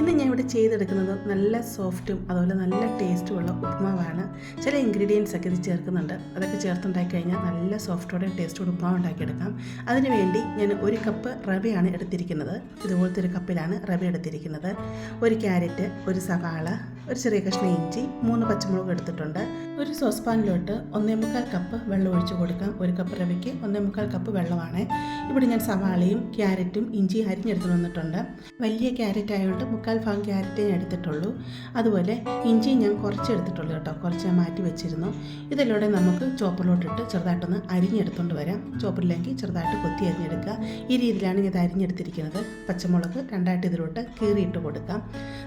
ഇന്ന് ഞാൻ ഇവിടെ ചെയ്തെടുക്കുന്നത് നല്ല സോഫ്റ്റും അതുപോലെ നല്ല ടേസ്റ്റുമുള്ള ഉപ്പുമാവാണ്. ചില ഇൻഗ്രീഡിയൻസ് ഒക്കെ ഇത് ചേർക്കുന്നുണ്ട്. അതൊക്കെ ചേർത്തുണ്ടാക്കി കഴിഞ്ഞാൽ നല്ല സോഫ്റ്റോടെ ടേസ്റ്റോടെ ഉപ്പുമാവ് ഉണ്ടാക്കിയെടുക്കാം. അതിനുവേണ്ടി ഞാൻ 1 കപ്പ് റവയാണ് എടുത്തിരിക്കുന്നത്. ഇതുപോലത്തെ ഒരു കപ്പിലാണ് റവ എടുത്തിരിക്കുന്നത്. 1 ക്യാരറ്റ്, 1 സവാള, ഒരു ചെറിയ കഷ്ണം ഇഞ്ചി, 3 പച്ചമുളക് എടുത്തിട്ടുണ്ട്. ഒരു സോസ് പാനിലോട്ട് 1.25 കപ്പ് വെള്ളം ഒഴിച്ച് കൊടുക്കാം. 1 കപ്പ് റവയ്ക്ക് 1.25 കപ്പ് വെള്ളമാണ്. ഇവിടെ ഞാൻ സവാളയും ക്യാരറ്റും ഇഞ്ചിയും അരിഞ്ഞെടുത്ത് വന്നിട്ടുണ്ട്. വലിയ ക്യാരറ്റ് ആയതുകൊണ്ട് 1/4 ഭാഗം ക്യാരറ്റേ ഞാൻ എടുത്തിട്ടുള്ളൂ. അതുപോലെ ഇഞ്ചി ഞാൻ കുറച്ച് എടുത്തിട്ടുള്ളൂ കേട്ടോ, കുറച്ച് ഞാൻ മാറ്റി വെച്ചിരുന്നു. ഇതിലൂടെ നമുക്ക് ചോപ്പറിലോട്ടിട്ട് ചെറുതായിട്ടൊന്ന് അരിഞ്ഞെടുത്തുകൊണ്ട് വരാം. ചോപ്പറിലേക്ക് ചെറുതായിട്ട് കൊത്തി അരിഞ്ഞെടുക്കുക. ഈ രീതിയിലാണ് ഇത് അരിഞ്ഞെടുത്തിരിക്കുന്നത്. പച്ചമുളക് 2ആയിട്ട് ഇതിലോട്ട് കീറിയിട്ട് കൊടുക്കാം.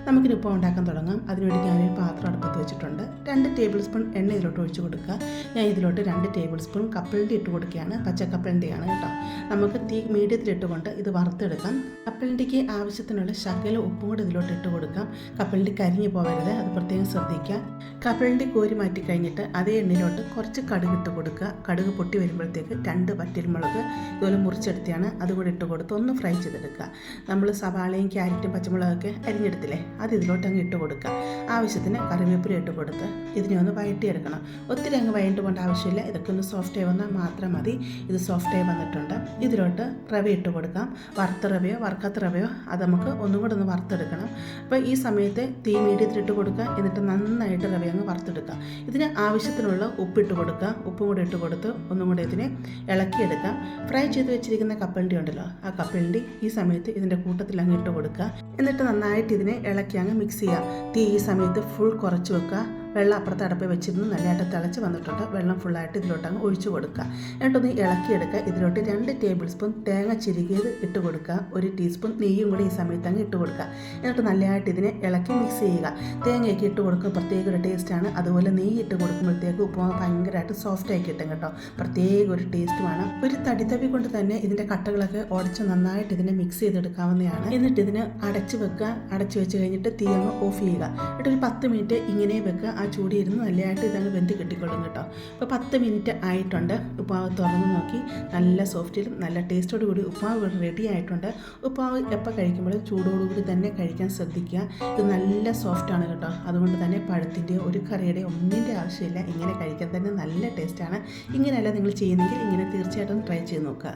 നമുക്കിത് ഉപ്പുമാവ് ഉണ്ടാക്കാൻ തുടങ്ങാം. അതിനുവേണ്ടി ഞാനൊരു പാത്രം അടുപ്പത്ത് വെച്ചിട്ടുണ്ട്. 2 ടേബിൾ സ്പൂൺ എണ്ണ ഇതിലോട്ട് ഒഴിച്ച് കൊടുക്കുക. ഞാൻ ഇതിലോട്ട് 2 ടേബിൾ സ്പൂൺ കപ്പലണ്ടി ഇട്ട് കൊടുക്കുകയാണ്. പച്ചക്കപ്പലണ്ടിയാണ് കേട്ടോ. നമുക്ക് തീ മീഡിയത്തിലിട്ടുകൊണ്ട് ഇത് വറുത്തെടുക്കാം. കപ്പലണ്ടിക്ക് ആവശ്യത്തിനുള്ള ശകല ഉപ്പും കൂടി ഇതിലോട്ട് ഇട്ട് കൊടുക്കാം. കപ്പലണ്ടി കരിഞ്ഞു പോകരുത്, അത് പ്രത്യേകം ശ്രദ്ധിക്കുക. കപ്പലണ്ടി കോരി മാറ്റി കഴിഞ്ഞിട്ട് അതേ എണ്ണയിലോട്ട് കുറച്ച് കടുക് ഇട്ട് കൊടുക്കുക. കടുക് പൊട്ടി വരുമ്പോഴത്തേക്ക് 2 വറ്റൽമുളക് ഇതുപോലെ മുറിച്ചെടുത്തിയാണ് അതുകൂടി ഇട്ട് കൊടുത്ത് ഒന്ന് ഫ്രൈ ചെയ്തെടുക്കുക. നമ്മൾ സവാളയും ക്യാരറ്റും പച്ചമുളകൊക്കെ അരിഞ്ഞെടുത്തില്ലേ, അത് ഇതിലോട്ട് അങ്ങ് ഇട്ട് കൊടുക്കുക. ആവശ്യത്തിന് കറിവേപ്പില ഇട്ട് കൊടുത്ത് ഇതിനെ ഒന്ന് വഴറ്റിയെടുക്കണം. ഒത്തിരി അങ്ങ് വഴണ്ട് പോകേണ്ട ആവശ്യമില്ല. ഇതൊക്കെ ഒന്ന് സോഫ്റ്റായി വന്നാൽ മാത്രം മതി. ഇത് സോഫ്റ്റായി വന്നിട്ടുണ്ട്. ഇതിലോട്ട് റവ ഇട്ട് കൊടുക്കാം. വറുത്ത റവയോ വറുക്കാത്ത റവയോ അത് നമുക്ക് ഒന്നും കൂടെ ഒന്ന് വറുത്തെടുക്കണം. അപ്പോൾ ഈ സമയത്ത് തീ മീഡിയത്തിലിട്ട് കൊടുക്കുക. എന്നിട്ട് നന്നായിട്ട് റവ അങ്ങ് വറുത്തെടുക്കുക. ഇതിന് ആവശ്യത്തിനുള്ള ഉപ്പിട്ട് കൊടുക്കുക. ഉപ്പും കൂടെ ഇട്ട് കൊടുത്ത് ഒന്നും കൂടെ ഇതിനെ ഇളക്കിയെടുക്കാം. ഫ്രൈ ചെയ്ത് വെച്ചിരിക്കുന്ന കപ്പലണ്ടി ഉണ്ടല്ലോ, ആ കപ്പലണ്ടി ഈ സമയത്ത് ഇതിൻ്റെ കൂട്ടത്തിൽ അങ്ങ് ഇട്ട് കൊടുക്കുക. എന്നിട്ട് നന്നായിട്ട് ഇതിനെ ഇളക്കി അങ്ങ് മിക്സ് ചെയ്യുക. തീ ഈ സമയത്ത് ഫുൾ കുറച്ച് വെക്കുക. വെള്ളം അപ്പുറത്ത് അടപ്പ് വെച്ചിരുന്ന് നല്ലതായിട്ട് തിളച്ച് വന്നിട്ടുണ്ട്. വെള്ളം ഫുള്ളായിട്ട് ഇതിലോട്ട് അങ്ങ് ഒഴിച്ചു കൊടുക്കുക. എന്നിട്ടൊന്ന് ഇളക്കിയെടുക്കുക. ഇതിലോട്ട് 2 ടേബിൾ സ്പൂൺ തേങ്ങ ചിരുകിയത് ഇട്ട് കൊടുക്കുക. 1 ടീസ്പൂൺ നെയ്യും കൂടി ഈ സമയത്ത് അങ്ങ് ഇട്ട് കൊടുക്കുക. എന്നിട്ട് നല്ലതായിട്ട് ഇതിനെ ഇളക്കി മിക്സ് ചെയ്യുക. തേങ്ങയൊക്കെ ഇട്ട് കൊടുക്കുക, പ്രത്യേക ഒരു ടേസ്റ്റാണ്. അതുപോലെ നെയ്യ് ഇട്ട് കൊടുക്കുമ്പോഴത്തേക്ക് ഉപ്പുമാവ് ഭയങ്കരമായിട്ട് സോഫ്റ്റായി കിട്ടും കേട്ടോ. പ്രത്യേക ഒരു ടേസ്റ്റുമാണ്. ഒരു തടിത്തവി കൊണ്ട് തന്നെ ഇതിൻ്റെ കട്ടകളൊക്കെ ഉടച്ച് നന്നായിട്ട് ഇതിനെ മിക്സ് ചെയ്തെടുക്കാവുന്നതാണ്. എന്നിട്ട് ഇതിന് അടച്ച് വെക്കുക. അടച്ച് വെച്ച് കഴിഞ്ഞിട്ട് തീ അങ്ങ് ഓഫ് ചെയ്യുക. എന്നിട്ടൊരു 10 മിനിറ്റ് ഇങ്ങനെ വെക്കുക. ആ ചൂടി ഇരുന്ന് നല്ലതായിട്ട് ഇതങ്ങ് വെന്ത് കിട്ടിക്കൊള്ളും കേട്ടോ. അപ്പോൾ 10 മിനിറ്റ് ആയിട്ടുണ്ട്. ഉപ്പുമാവ് തുറന്ന് നോക്കി നല്ല സോഫ്റ്റിലും നല്ല ടേസ്റ്റോടു കൂടി ഉപ്പുമാവ് റെഡി ആയിട്ടുണ്ട്. ഉപ്പുമാവ് എപ്പോൾ കഴിക്കുമ്പോൾ ചൂടോടുകൂടി തന്നെ കഴിക്കാൻ ശ്രദ്ധിക്കുക. ഇത് നല്ല സോഫ്റ്റാണ് കേട്ടോ. അതുകൊണ്ട് തന്നെ പഴത്തിൻ്റെയോ ഒരു കറിയുടെയോ ഒന്നിൻ്റെ ആവശ്യമില്ല. ഇങ്ങനെ കഴിക്കാൻ തന്നെ നല്ല ടേസ്റ്റാണ്. ഇങ്ങനെയല്ല നിങ്ങൾ ചെയ്യുന്നെങ്കിൽ ഇങ്ങനെ തീർച്ചയായിട്ടും ട്രൈ ചെയ്ത് നോക്കുക.